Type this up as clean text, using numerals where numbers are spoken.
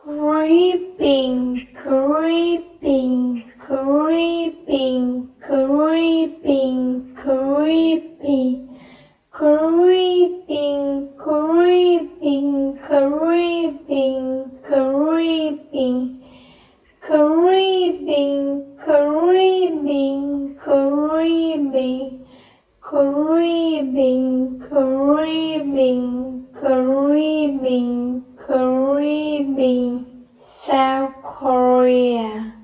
Creeping, creeping, creeping, creeping, creeping, creeping, creeping, creeping, creeping, creeping, creeping, creeping, creeping, creeping, creeping, creeping, South Korea.